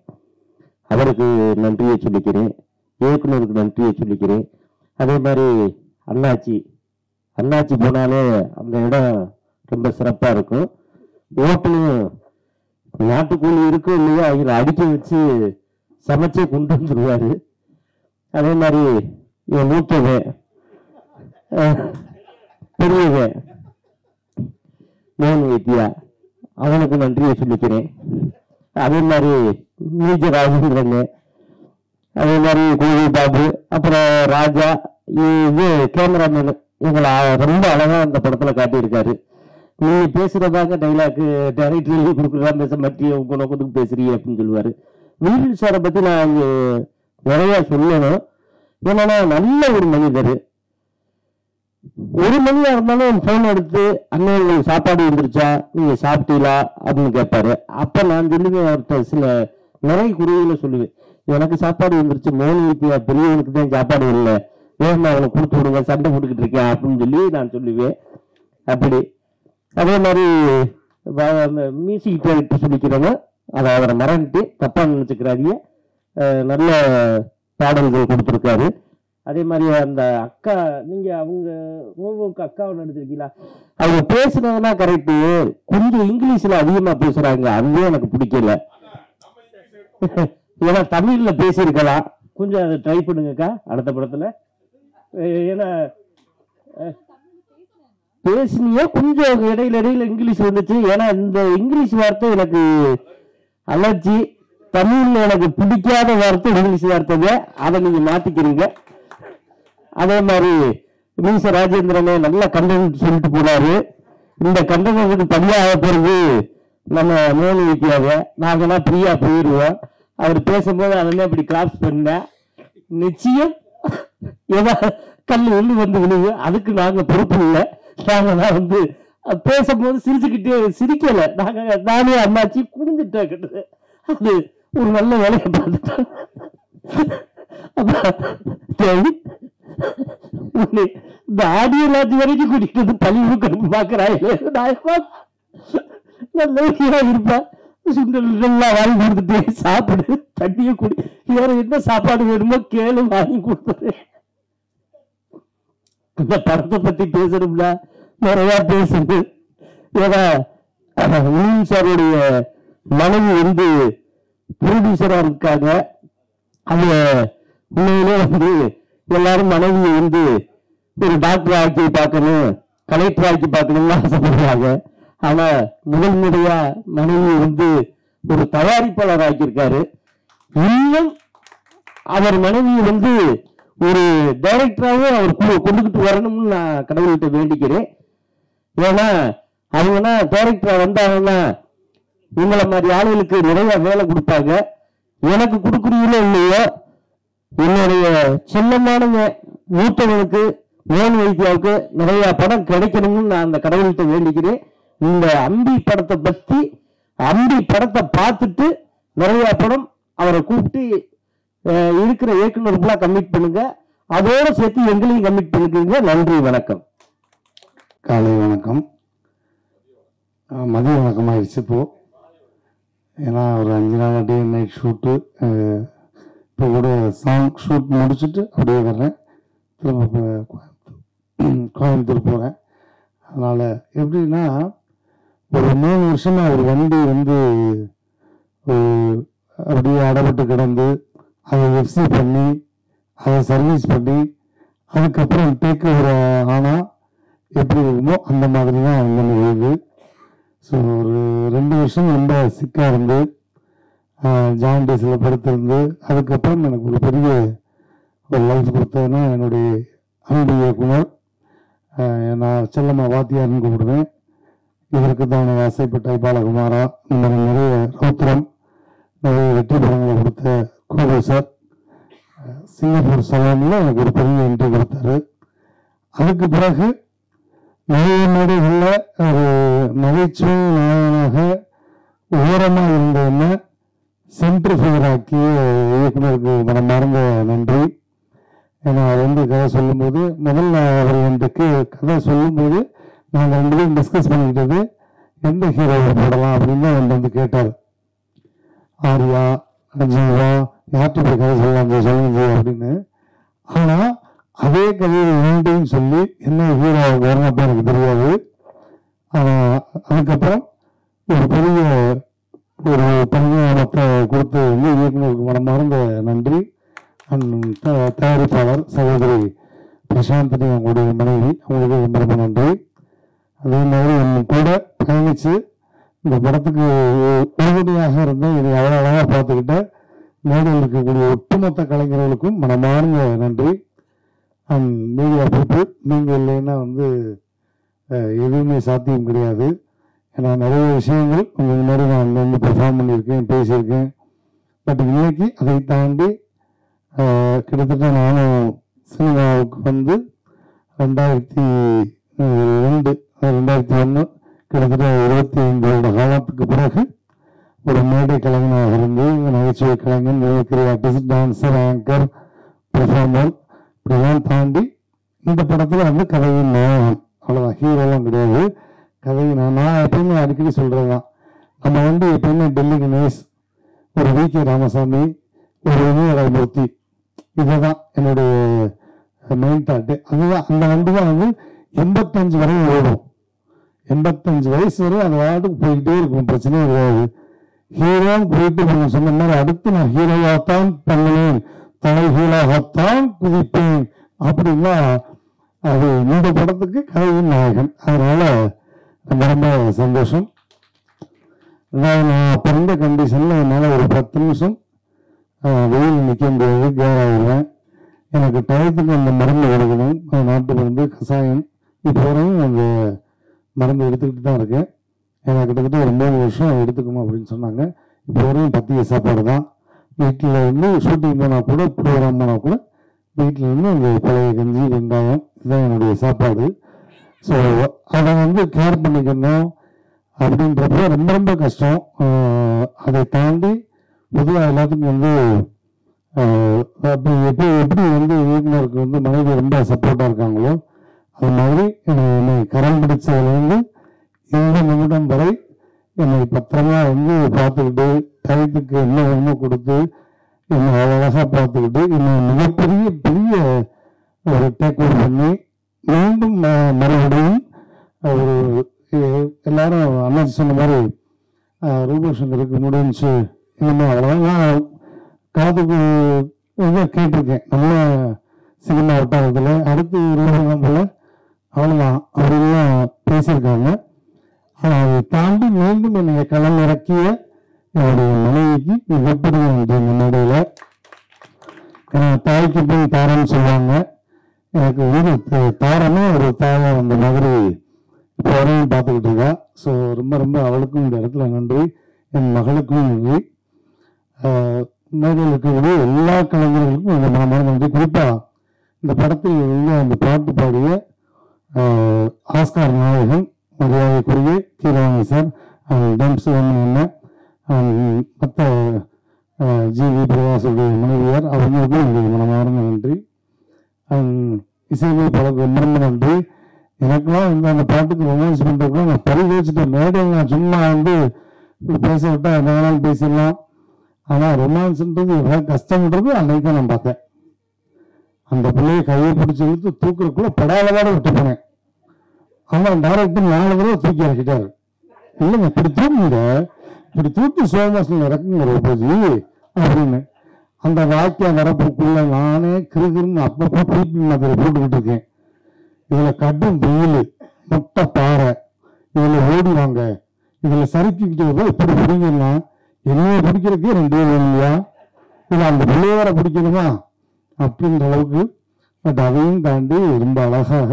அவருக்கு நன்றியை சொல்லிக்கிறேன், இயக்குனருக்கு நன்றியை சொல்லிக்கிறேன். அதே மாதிரி அண்ணாச்சி போனாலே அந்த இடம் ரொம்ப சிறப்பாக இருக்கும். ஓட்டலும் நாட்டுக்கூலி இருக்கும் இல்லையா, அவங்களை அடிக்க வச்சு சமைச்சே கொண்டு வந்துடுவார். அதே மாதிரி இவன் மூத்தவன் பெரியவன் மோகன் வைத்தியா, அவனுக்கு நன்றியை சொல்லிக்கிறேன். அதே மாதிரி நீஜ ராஜேந்திரன், அதே மாதிரி கோவில் பாபு, அப்புறம் ராஜா, இது கேமராமேன், எங்களை ரொம்ப அழகா அந்த படத்துல காட்டியிருக்காரு. நீங்க பேசுறதாக டைலாக் டைரக்டர் எழுதி கொடுக்குறதா பேச மாட்டிய உங்க நோக்கத்துக்கு பேசுறீங்க அப்படின்னு சொல்லுவாரு. வீரன் சாரை பத்தி நான் நிறைய சொல்லணும். ஏன்னா நல்ல ஒரு மனிதர். ஒரு மணியா இருந்தாலும் போன் எடுத்து அண்ணன் உங்களுக்கு சாப்பாடு வந்துருச்சா, நீங்க சாப்பிட்டீங்களா அப்படின்னு கேட்பாரு. அப்ப நான் சொல்லுவேன், அவர்கிட்ட சில நிறைய குறைகளை சொல்லுவேன். எனக்கு சாப்பாடு வந்துருச்சு, மோகன் வைத்தியா பெரியவனுக்கு தான் சாப்பாடு இல்லை, வேணுமா அவனுக்கு கொடுத்து விடுங்க, சண்டை போட்டுக்கிட்டு இருக்கேன் அப்படின்னு சொல்லி நான் சொல்லுவேன். அப்படி அதே மாதிரி மியூசிக் டைரக்டர் சொல்லிக்கிறவங்க, அதை அவரை மறந்துட்டு தப்பா நினைச்சுக்கிறாங்க, நல்ல பாடல்கள் கொடுத்துருக்காரு. அதே மாதிரி அந்த அக்கா, நீங்க அவங்க அக்காவை நடிச்சிருக்கீங்களா, அவங்க பேசுறதுனா கரெக்டு, கொஞ்சம் இங்கிலீஷ்ல அதிகமா பேசுறாங்க, அதுவே எனக்கு பிடிக்கல. ஏன்னா தமிழ்ல பேசியிருக்கலாம், கொஞ்சம் அதை ட்ரை பண்ணுங்கக்கா அடுத்த படத்துல. ஏன்னா பேசினியே கொஞ்சம் இடையில இங்கிலீஷ் வந்துச்சு. ஏன்னா இந்த இங்கிலீஷ் வார்த்தை எனக்கு அலர்ஜி. தமிழ்ல எனக்கு பிடிக்காத வார்த்தை இங்கிலீஷ் வார்த்தைங்க, அதை நீங்க மாத்திக்கிறீங்க. அதே மாதிரி மீச ராஜேந்திரனே நல்ல கண்டென்ட் சொல்லிட்டு போனாரு. இந்த கண்டென்ட் தனியாக போறது நம்ம மோனி வைக்காத, நாங்கெல்லாம் ஃப்ரீயா போயிடுவோம். அவர் பேசும்போது அதெல்லாம் இப்படி கிளாப்ஸ் பண்ண நிச்சயம் ஏதாவது கல் உள்ளு வந்து விழுவு, அதுக்கு நாங்க பொறுப்பு இல்லை. நாங்கெல்லாம் பேசும்போது சிரிக்கல, நானே அம்மாச்சி குடிஞ்சிட்டேன். அது ஒரு நல்ல வேலையை பார்த்துட்டேன். இந்த ஆடியோ லாட்சி வரைக்கும் கூட்டிட்டு வந்து பழி கடுப்பு பாக்குறாங்க. நல்ல இருப்பா, சுண்டல் எல்லாம் வாங்கி கொடுத்துட்டு சாப்பிடு, தண்ணியை குடி, வேற என்ன சாப்பாடு வேணுமோ கேளு, வாங்கி கொடுத்துரு. இந்த படத்தை பத்தி பேசணும்ல நிறைய பேசுது. ஏன்னா சாருடைய மனைவி ப்ரொடியூசரா இருக்காங்க. அவங்க உண்மையிலே எல்லாரும் மனைவியை ஒரு டாக்டர் ஆக்கி பார்க்கணும், கலெக்டர் ஆக்கி பார்க்கணும்னு ஆசைப்படுறாங்க. ஆனா முதல் முறையா மனைவி ஒரு தயாரிப்பாளர் ஆக்கியிருக்காரு. இன்னும் அவர் மனைவி ஒரு டைரக்டராகவும் அவர் கொண்டுகிட்டு வரணும்னு நான் கடவுள்கிட்ட வேண்டிக்கிறேன். ஏன்னா அவங்கன்னா டைரக்டரா வந்தாங்கன்னா இவங்கள மாதிரி ஆளுகளுக்கு நிறைய வேலை கொடுப்பாங்க. எனக்கு கொடுக்குறீங்களோ இல்லையோ, என்னுடைய செல்லமானவங்க மூத்தவனுக்கு மோகன் வைத்தியாவுக்கு நிறைய படம் கிடைக்கணும்னு நான் அந்த கடவுள்கிட்ட வேண்டிக்கிறேன். இந்த அம்பி படத்தை பார்த்துட்டு நிறைய படம் அவரை கூப்பிட்டு இருக்கிற இயக்குநர்களா கமிட் பண்ணுங்க, அதோட சேர்த்து எங்களையும் கமிட் பண்ணிக்கிறீங்க. நன்றி, வணக்கம். காலை வணக்கம், மதிய வணக்கம் ஆயிடுச்சு இப்போ. ஏன்னா ஒரு 5 நாள் டே நைட் ஷூட்டு, இப்போ கூட சாங் ஷூட் முடிச்சுட்டு அப்படியே வர்றேன், திரும்ப கோயம்புத்தூர் போகிறேன். அதனால் எப்படின்னா ஒரு 3 வருஷமா ஒரு வண்டி அப்படியே அடப்பட்டு கிடந்து அதை எஃப்சி பண்ணி அதை சர்வீஸ் பண்ணி அதுக்கப்புறம் டேக் ஓவர் ஆனால் எப்படி இருக்குமோ அந்த மாதிரி தான் நிகழ்வு. ஸோ ஒரு 2 வருஷம் ரொம்ப சிக்காக இருந்து ஜாண்டிஸில் படுத்திருந்து அதுக்கப்புறம் எனக்கு ஒரு பெரிய ஒரு லைஃப் கொடுத்ததுன்னா என்னுடைய அன்பு இயக்குனர், நான் செல்லம்மா வாத்தியார்னு கூப்பிடுவேன். இதற்கு தான் ஆசைப்பட்ட பாலகுமாரா, இந்த மாதிரி நிறைய ரௌத்திரம், நிறைய வெற்றி படங்களை கொடுத்த கோபு சார், சிங்கப்பூர் சலோனில் எனக்கு ஒரு பெரிய என்ட்ரி கொடுத்தாரு. அதுக்கு பிறகு நிறைய மேடைகளில் ஒரு நகைச்சுவை நாயகனாக உயரமாக இருந்த என்ன சென்ட்ரிஃபையர் ஆக்கிய இயக்குனருக்கு மனமார்ந்த நன்றி. ஏன்னா அவர் கதை சொல்லும்போது முதல்ல அவர் எனக்கு கதை சொல்லும்போது நாங்கள் 2 பேரும் டிஸ்கஸ் பண்ணிக்கிட்டது எந்த ஹீரோவை போடலாம் அப்படின்னு அவர் கேட்டார். ஆர்யா, ஜீவா, யார்கிட்ட போய் கதை சொல்லுங்க அப்படின்னு. ஆனால் அதே கதையை வேண்டின்னு சொல்லி என்ன ஹீரோ வரணும் எனக்கு தெரியாது. அதுக்கப்புறம் ஒரு பெரிய ஒரு பரிமாணத்தை கொடுத்து வந்து இயக்குநருக்கு மனமார்ந்த நன்றி. தயாரிப்பாளர் சகோதரி பிரசாந்தினி அவங்களுடைய மனைவி, அவங்களுக்கு ரொம்ப ரொம்ப நன்றி. அதே மாதிரி என் கூட பயணித்து இந்த படத்துக்கு உறுதுணையாக இருந்த இதை அவ்வளோ அழகாக பார்த்துக்கிட்ட மேடையில் இருக்கக்கூடிய ஒட்டுமொத்த கலைஞர்களுக்கும் மனமார்ந்த நன்றி. மீடியா பொறுப்பு நீங்கள் இல்லைன்னா வந்து எதுவுமே சாத்தியம் கிடையாது. ஏன்னா நிறைய விஷயங்கள் உங்கள் முன்னாடி நான் வந்து பெர்ஃபார்ம் பண்ணியிருக்கேன், பேசியிருக்கேன். பட் இன்னைக்கு அதை தாண்டி கிட்டத்தட்ட நானும் சினிமாவுக்கு வந்து 2002 2001 கிட்டத்தட்ட 25 வருட காலத்துக்கு பிறகு ஒரு மேடை கலைஞனாக இருந்து நகைச்சுவை கலைஞன், mimicry artist, dancer, anchor, performer இப்படிலாம் தாண்டி இந்த படத்தில் வந்து கதையின் நாயகன். அவ்வளோதான், ஹீரோலாம் கிடையாது, கதையின் நான் எப்பயுமே அடிக்கடி சொல்கிறது தான். நம்ம வந்து எப்பயுமே டெல்லி கணேஷ், ஒரு வி.கே. ராமசாமி, ஒரு விஜயராமூர்த்தி, இதுதான் என்னுடைய மெயின் தாட்டு. அதுதான் அந்த வண்டி தான் வந்து 85 வரை ஓடும். 85 வயசு வரை அந்த வாட்டுக்கு போய்கிட்டே இருக்கும், பிரச்சனையே கிடையாது. ஹீரோன்னு போயிட்டு நீங்கள் சொன்ன மாதிரி அடுத்து நான் ஹீரோவாகத்தான் பண்ணுவேன், தலை ஹீரோவாகத்தான் குதிப்பேன் அப்படின்னா அது இந்த படத்துக்கு கதையின் நாயகன். அதனால ரொம்ப ரொம்ப சந்தோஷம். நான் பிறந்த கண்டிஷனில் என்னால் ஒரு 10 நிமிஷம் வெயில் நிற்க முடியாது, கேராகிடுவேன். எனக்கு டயத்துக்கு அந்த மருந்து கொடுக்கணும், நாட்டு மருந்து, கஷாயம். இப்போ வரையும் அந்த மருந்து எடுத்துக்கிட்டு தான் இருக்கேன். எனக்கு கிட்டத்தட்ட ஒரு 3 வருஷம் எடுத்துக்கணும் அப்படின்னு சொன்னாங்க. இப்போ வரையும் பத்திய சாப்பாடு தான். வீட்டில் இருந்து ஷூட்டிங் போனால் கூட, ப்ரோக்ராம் போனால் கூட வீட்டில் இருந்து அந்த பழைய கஞ்சி, வெங்காயம், இதுதான் என்னுடைய சாப்பாடு. ஸோ அதை வந்து கேர் பண்ணிக்கணும் அப்படின்றப்ப ரொம்ப ரொம்ப கஷ்டம். அதை தாண்டி பொதுவாக எல்லாத்துக்கும் வந்து எப்படி வந்து இயக்குனருக்கு வந்து மனைவி ரொம்ப சப்போர்ட்டாக இருக்காங்களோ அது மாதிரி என்னை கரம் பிடிச்சதுலேருந்து இந்த நிமிடம் வரை என்னை பத்திரமா வந்து பார்த்துக்கிட்டு டயத்துக்கு என்ன வேணுமோ கொடுத்து என்னை அழகாக பார்த்துக்கிட்டு என்னை மிகப்பெரிய பெரிய ஒரு டேக் ஓவர் பண்ணி மீண்டும் மறுபடியும் ஒரு எல்லாரும் அண்ணாச்சி சொன்ன மாதிரி ரூபசங்கருக்கு முடிஞ்சு இனிமேல் அவ்வளோதான் காதுக்கு கேட்டிருக்கேன். நல்ல சினிமா வட்டாரத்தில் அடுத்து ரூபகம் போல அவ்வளோதான் அப்படின்லாம் பேசியிருக்காங்க. ஆனால் அதை தாண்டி மீண்டும் என்னை களம் இறக்கிய என்னுடைய மனைவிக்கு மிகப்பெரிய நன்றி. முன்னாடியில் தாய்க்கு போய் தாரம்னு சொல்லுவாங்க, எனக்கு ஒரு தாரமே ஒரு தாயை அந்த மாதிரி இப்போ வரையும் பார்த்துக்கிட்டு இருக்கா. ஸோ ரொம்ப ரொம்ப அவளுக்கும் இந்த இடத்துல நன்றி, என் மகளுக்கும் நன்றி, மேடையில் இருக்கக்கூடிய எல்லா கலைஞர்களுக்கும் இந்த மனமான நன்றி. குறிப்பாக இந்த படத்தில் உள்ள அந்த பாட்டு பாடிய ஆஸ்கார் நாயகன் மரியாதைக்குரிய கீரவாணி சார், டம்ஸ் என்ன மற்ற ஜி.வி. பிரகாசுடைய மனைவியார், அவங்களுக்கும் என்னுடைய மனமார்ந்த நன்றி. இசையமைப்பாளருக்கு ரொம்ப ரொம்ப நன்றி. எனக்கெல்லாம் வந்து அந்த பாட்டுக்கு ரொமான்ஸ் பண்ணுறதுக்குலாம் நான் பறி வச்சுட்டேன். மேடையில் நான் சும்மா வந்து பேச விட்டா என்ன வேணாலும் பேசிடலாம். ஆனால் ரொமான்ஸ்ன்றது எவ்வளோ கஷ்டம்ன்றது அன்னைக்கு தான் நான் பார்த்தேன். அந்த பிள்ளையை கையை பிடிச்சி இழுத்து தூக்குறதுக்குள்ள படாதவாட விட்டு போனேன். ஆனால் டைரக்டர் 4 தடவை தூக்கி இறக்கிட்டாரு. இல்லைங்க, இப்படி தூக்குங்க, இப்படி தூக்கி சோமாசில் இறக்குங்கிற போது அப்படின்னு அந்த வாக்கியம் வரப்புக்குள்ள நானே கிருகிருன்னு அப்பப்போ பீப்பி மாதிரி போட்டுக்கிட்டு இருக்கேன். இதுல கடும் வெயில், முட்டை பாறை, இதுல ஓடிவாங்க, இதுல சறுக்கிக்கிட்டு இப்படி பிடிங்கன்னா என்னைய பிடிக்கிறதுக்கே 2 பேர் இல்லையா, இல்லை அந்த பிள்ளையோட பிடிக்கணுமா அப்படின்ற அளவுக்கு. பட் அதையும் தாண்டி ரொம்ப அழகாக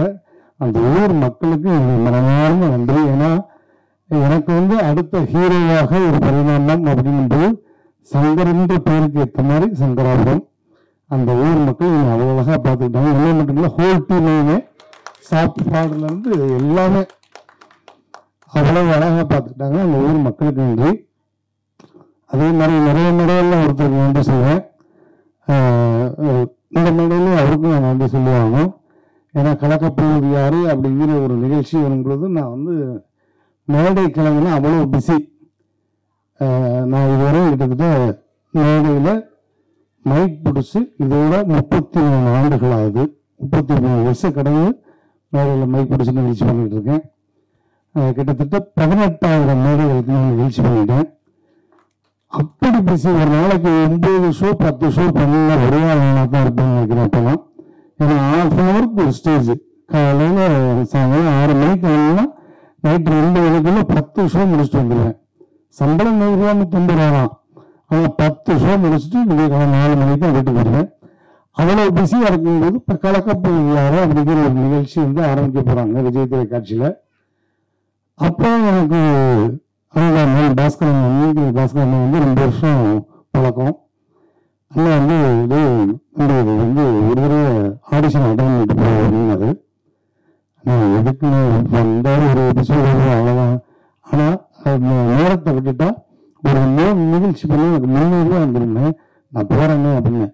அந்த ஊர் மக்களுக்கு மனமார்ந்த நன்றி. ஏன்னா எனக்கு வந்து அடுத்த ஹீரோவாக ஒரு பரிணாமம் அப்படிங்கும்போது சங்கர் என்ற பெயருக்கு ஏற்ற மாதிரி சங்கராபுரம் அந்த ஊர் மக்கள் அவ்வளோ அழகாக பார்த்துக்கிட்டாங்க. என்ன மட்டும் இல்லை, ஹோல் டீமே சாப்பாடுல இருந்து எல்லாமே அவ்வளவு அழகாக பார்த்துக்கிட்டாங்க. அந்த ஊர் மக்களுக்கு நன்றி. அதே மாதிரி நிறைய மேடையெல்லாம் ஒருத்தருக்கு நன்றி சொல்லுவேன். இந்த மேடையிலும் அவருக்கும் நான் நன்றி சொல்லுவாங்க. ஏன்னா கலக்கப்போவது யாரு அப்படிங்கிற ஒரு நிகழ்ச்சி வரும்பொழுது நான் வந்து மேடை கிளம்புனா அவ்வளோ பிஸி. நான் இதுவரை கிட்டத்தட்ட மேடையில் மைக் பிடிச்சி இதோட 33 ஆண்டுகள் ஆகுது. 33 வருஷம் கடந்து மேடையில் மைக் பிடிச்சி நிகழ்ச்சி பண்ணிட்டு இருக்கேன். கிட்டத்தட்ட 18,000 மேடைகளுக்கு நான் நிகழ்ச்சி பண்ணிட்டேன். அப்படி பிஸி, ஒரு நாளைக்கு 9 ஷோ 10 ஷோ பண்ண ஒரே ஆளாக தான் இருப்பேன்னு நினைக்கிறேன். அப்போலாம் ஏன்னா ½ ஹவருக்கு ஒரு ஸ்டேஜ். காலையில் சாயங்காலம் 6 மணிக்கு வரணும்னா நைட்டு 2 மணிக்குள்ள 10 ஷோ முடிச்சுட்டு வந்துடுவேன். சம்பளம் 100 ரூபா 150 ரூபா தான். ஆனால் 10 ஷோ முடிச்சுட்டு விடியகாலம் 4 மணிக்கு தான் வீட்டுக்கு வருவேன். அவ்வளோ பிஸியாக இருக்கும்போது இப்போ கலக்கப்பு யாரும் அப்படிங்கிற ஒரு நிகழ்ச்சி வந்து ஆரம்பிக்க போகிறாங்க விஜய் தொலைக்காட்சியில். அப்போ எனக்கு அதுதான் பாஸ்கரன் பாஸ்கரன் வந்து 2 வருஷம் பழக்கம். ஆனால் வந்து இது வந்து ஒரு தடவை ஆடிஷன் அட்டன் பண்ணிட்டு போனாரு. நான் எதுக்கு வந்தாலும் ஒரு எபிசோடு அவ்வளோதான். ஆனால் நேரத்தை விட்டுட்டா ஒரு 3 நிகழ்ச்சி பண்ணி எனக்கு 300 ரூபா வந்துருந்தேன். நான் போகிறேன்னு அப்படின்னு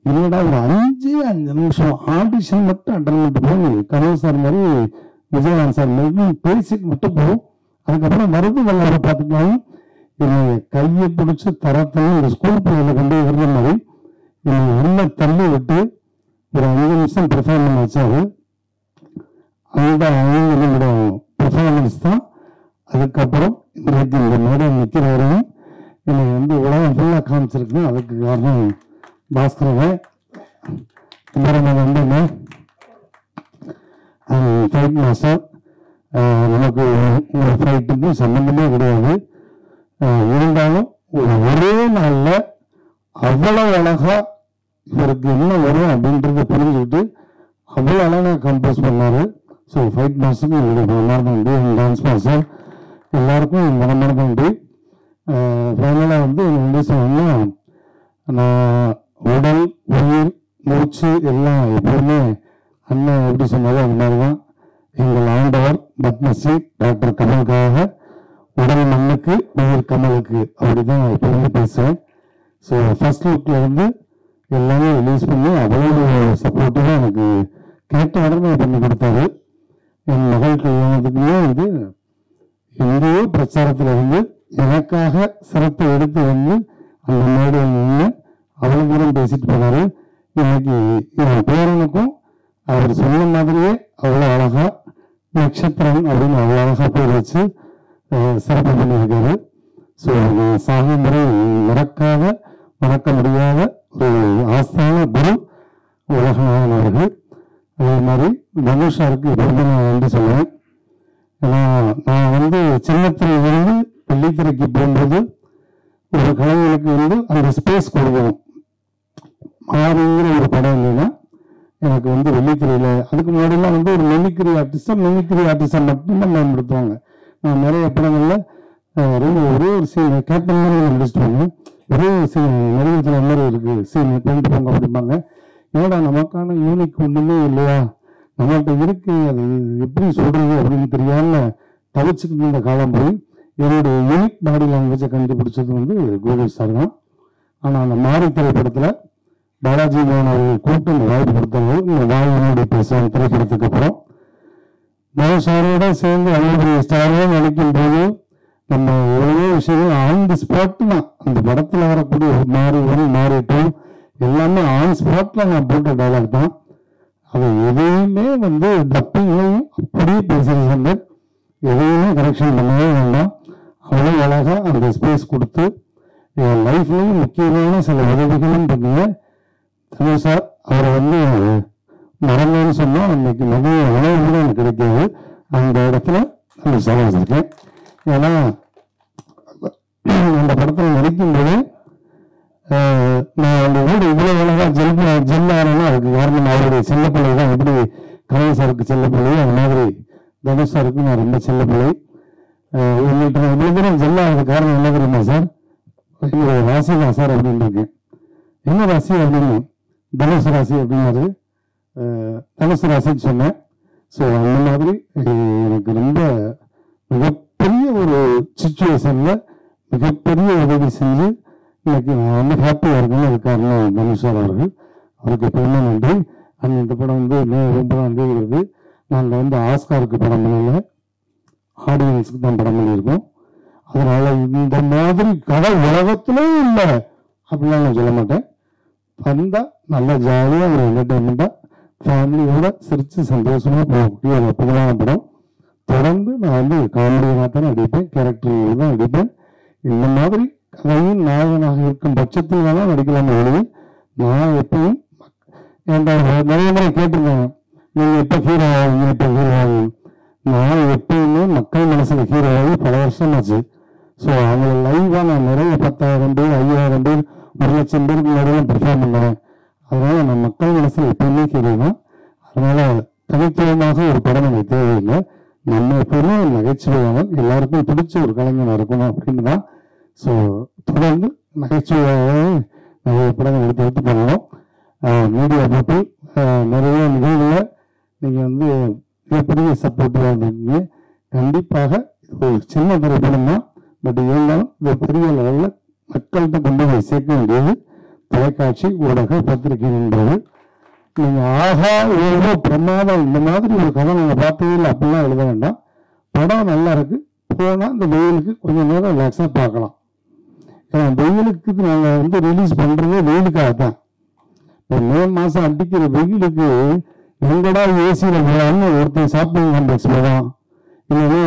இல்லைடா ஒரு 5 நிமிஷம் ஆடிஷன் மட்டும் அட்டன் பண்ணிட்டு போய் கனல் சார் மாதிரி விஜயகாந்த் சார் மாதிரி பேசிட்டு மட்டும் போகும். அதுக்கப்புறம் மருந்து விளையாட பார்த்துக்கலாம். என்னை கையை பிடிச்சி தரத்தன்னு ஒரு ஸ்கூல் பிள்ளைகளை கொண்டு விடுற மாதிரி என்னை உள்ள தள்ளி விட்டு ஒரு 5 நிமிஷம் பெர்ஃபார்மன்ஸ் வச்சாரு. அந்த 5 நிமிடம் பெர்ஃபார்மன்ஸ் தான் அதுக்கப்புறம் இன்றைக்கு இந்த மேடை நிற்கிற வரையும் என்னை வந்து உலகம் ஃபுல்லாக காமிச்சிருக்கேன். அதுக்கு காரணம் பாஸ்கரன். வந்து ஃபைட் மாஸ்டர். நமக்கு ஒரு ஃபைட்டுக்கும் சம்பந்தமே கிடையாது. இருந்தாலும் ஒரே நாளில் அவ்வளோ அழகா இவருக்கு என்ன வரும் அப்படின்றத புரிஞ்சுக்கிட்டு அவ்வளோ அழகாக கம்போஸ் பண்ணாரு. ஸோ ஃபைட் மாஸ்டருக்கு என்னுடைய மனமார்ந்த நன்றி. டான்ஸ் மாஸ்டர் எல்லாருக்கும் மனமார்ந்த நன்றி. ஃபைனலாக வந்து என்ன சொன்னோம்னா, நான் உடல் உயிர் மூச்சு எல்லாம் எப்பவுமே அண்ணன் எப்படி சொன்னாலும் அது மாதிரி தான். எங்கள் ஆண்டவர் பத்மஸ்ரீ டாக்டர் கமலுக்காக உடல் மண்ணுக்கு உயிர் கமலுக்கு அப்படிதான் நான் எப்பவுமே பேசுவேன். ஸோ ஃபர்ஸ்ட் லுக்ல இருந்து எல்லாமே ரிலீஸ் பண்ணி அவ்வளோ சப்போர்ட்டிவாக எனக்கு கேட்ட உடனே பண்ணி கொடுத்தாரு. என் மகள் கல்யாணத்துக்குமே வந்து எங்கேயோ பிரச்சாரத்தில் இருந்து எனக்காக சிரத்தை எடுத்து வந்து அந்த மேடையில் நின்று அவ்வளோ தூரம் பேசிட்டு போனாரு. இன்னைக்கு என் பேரனுக்கும் அவர் சொன்ன மாதிரியே அவ்வளோ அழகா நட்சத்திரம் அப்படின்னு அவ்வளோ அழகா பேர் வச்சு சிறப்பு பண்ணியிருக்காரு. ஸோ சாகும் முறை மறக்க முடியாத ஒரு ஆஸ்தான குரு உலகநாதன் அவர்கள். அதே மாதிரி தனுஷாருக்கு எப்பவுமே நான் வந்து சொல்லுவேன். ஏன்னா நான் வந்து சின்னத்திரையிலிருந்து வெள்ளித்திரைக்கு போகும்போது ஒரு கலைஞருக்கு வந்து அந்த ஸ்பேஸ் கொடுக்கணும். மாறுங்கிற ஒரு படம் இல்லைன்னா எனக்கு வந்து வெள்ளித்திரையில அதுக்கு முன்னாடிலாம் வந்து ஒரு மெமிக்ரி ஆர்டிஸ்டா மட்டும்தான் பயன்படுத்துவாங்க. நான் நிறைய படங்கள்ல ஒரே ஒரு சீன் கேப்டன் மாதிரி நடிச்சுட்டு வந்தேன். ஒரே ஒரு சீன் நடிகத்தில் மாதிரி இருக்கு சீன் கொண்டு போங்க அப்படிம்பாங்க. ஏன்னா நமக்கான யூனிக் ஒண்ணுமே இல்லையா, நம்மள்கிட்ட இருக்கு, அது எப்படி சொல்றது அப்படின்னு தெரியாம தவிச்சுக்கிட்டு இருந்த காலம் போய் என்னுடைய யூனிக் பாடி லாங்குவேஜை கண்டுபிடிச்சது வந்து கோவிந்த் சார் தான். ஆனா அந்த மாரி திரைப்படத்துல பாலாஜி மோகன் அவர்கள் கூப்பிட்டு இந்த வாய்ப்பு கொடுத்தாங்க. இந்த வாயினுடைய பேசுவாங்க திரைப்படத்துக்கு அப்புறம் சாரோட சேர்ந்து அவ்வளவு ஸ்டாரோட நினைக்கும் போது நம்ம எவ்வளவோ விஷயங்கள் ஆன் தி ஸ்பாட் தான். அந்த படத்துல வரக்கூடிய மாறி 1 மாறி 2 எல்லாமே ஆன் ஸ்பாட்ல நான் போட்ட டைலாக் தான். அது எதையுமே வந்து டப்பிங்லையும் அப்படியே பேசுறது, எதையுமே கரெக்ஷன் பண்ணவே வேண்டாம். அவ்வளோ அழகா அந்த ஸ்பேஸ் கொடுத்து என் லைஃப்லையும் முக்கியமான சில உதவிகளும் பண்ணீங்க. தனுஷ் சார் அவரை வந்து மறந்தேன்னு சொன்னா அன்னைக்கு மதிய உணவு கூட எனக்கு கிடைக்காது. அந்த இடத்துல நான் சமாளிச்சிருக்கேன். ஏன்னா அந்த படத்தில் நடிக்கும் போது நான் அந்த வீடு இவ்வளவு அழகா ஜெல் ஆனா அதுக்கு காரணம் அவருடைய செல்லப்பிள்ளை தான். எப்படி கலை சாருக்கு செல்லப்பிள்ளை அது மாதிரி தனுஷ் சாருக்கு நான் ரொம்ப செல்லப்பிள்ளை. உங்கள்கிட்ட நான் இவ்வளவு தூரம் ஜெல் ஆகிறது காரணம் என்ன தெரியுமா சார், என்னுடைய ராசி தான் சார் அப்படின்னு இருக்கேன். என்ன ராசி அப்படின்னு தனுசு ராசி அப்படின்னாரு. தனுசு ராசின்னு சொன்னேன். ஸோ அந்த மாதிரி எனக்கு ரொம்ப மிகப்பெரிய ஒரு சிச்சுவேஷன்ல மிகப்பெரிய உதவி செஞ்சு இன்னைக்கு நான் வந்து ஹாப்பியா இருக்கேன்னு அது காரணம் தனுஷ் சார் அவர்கள். அவருக்கு எப்பவுமே நன்றி. இந்த படம் வந்து மே 9 வருது. நாங்கள் வந்து ஆஸ்காருக்கு படம் பண்ணல, ஆடியன்ஸுக்கு தான் படம் பண்ணியிருக்கோம். அதனால இந்த மாதிரி கதை உலகத்திலே இல்லை அப்படிலாம் நான் சொல்ல மாட்டேன். வந்தா நல்லா ஜாலியா ஒரு என்டர்டைன்மெண்டா ஃபேமிலியோட சிரிச்சு சந்தோஷமா போகக்கூடிய ஒரு அற்புதமான படம். தொடர்ந்து நான் வந்து காமெடியாக தான் நடிப்பேன், கேரக்டர் தான் நடிப்பேன். இந்த மாதிரி கதையின் நாயகனாக இருக்கும் பட்சத்தில் தான் நடிக்கலாம் ஒழிய நான் எப்பயும் நிறைய முறை கேட்டிருக்காங்க, நீங்க எப்போ ஹீரோ ஆகுங்க, எப்போ ஹீரோ ஆகுங்க. நான் எப்பயுமே மக்கள் மனசுல ஹீரோ ஆகி பல வருஷம் ஆச்சு. ஸோ அவங்கள லைவாக நான் நிறைய 10,000 பேர் 5,000 பேர் 1,00,000 பேருக்கு நிறைய பெர்ஃபார்ம் பண்ணுவேன். அதனால நான் மக்கள் மனசுல எப்பயுமே ஹீரோ தான். அதனால தனித்துவமாக ஒரு படம் எனக்கு தேவையில்லை. நம்ம எப்பவுமே நகைச்சுவையாக எல்லாருக்கும் பிடிச்ச ஒரு கலைஞனாக இருக்கணும் அப்படின்னு தான். ஸோ தொடர்ந்து நகைச்சுவையாக நிறைய படங்கள் எடுத்து பண்ணணும். மீடியா போட்டு நிறைய நிகழ்வுகளை நீங்கள் வந்து மிகப்பெரிய சப்போர்ட்டாக இருந்தீங்க. கண்டிப்பாக ஒரு சின்ன திரைப்படம் தான், பட் இருந்தாலும் இது பெரிய லெவலில் மக்கள்கிட்ட கொண்டு போய் சேர்க்க வேண்டியது தொலைக்காட்சி ஊடக பத்திரிகை என்பது. நீங்கள் ஆகா எவ்வளோ பிரமாதம், இந்த மாதிரி ஒரு கதை நீங்கள் பார்த்ததே இல்லை அப்படிலாம் எழுத வேண்டாம். படம் நல்லா இருக்கு, போனால் இந்த வெயிலுக்கு கொஞ்சம் நேரம் ரிலாக்ஸாக பார்க்கலாம். ஏன்னா வெயிலுக்கு நாங்கள் வந்து ரிலீஸ் பண்ணுறதே வெயிலுக்காக தான். இப்போ மே மாதம் அடிக்கிற வெயிலுக்கு எங்கடா ஏசியில் போகலான்னு ஒருத்தர் ஷாப்பிங் காம்ப்ளெக்ஸில் தான், இல்லைன்னா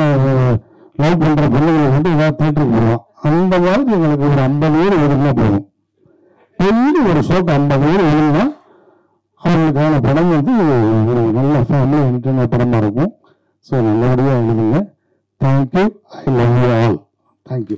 லவ் பண்ணுற பிள்ளைகளை வந்து ஏதாவது தேட்டருக்கு போகலாம். அந்த மாதிரி எங்களுக்கு ஒரு 50 பேர் ஒழுங்கா போகும். டெய்லி ஒரு ஷோக்கு 50 பேர் ஒழுங்குனா அவங்களுக்கான படம் வந்து ஒரு நல்ல ஃபேமிலி என்டர்டைனர் படமாக இருக்கும். ஸோ நல்லபடியாக எழுதுங்க. Thank you. I love you all. Thank you.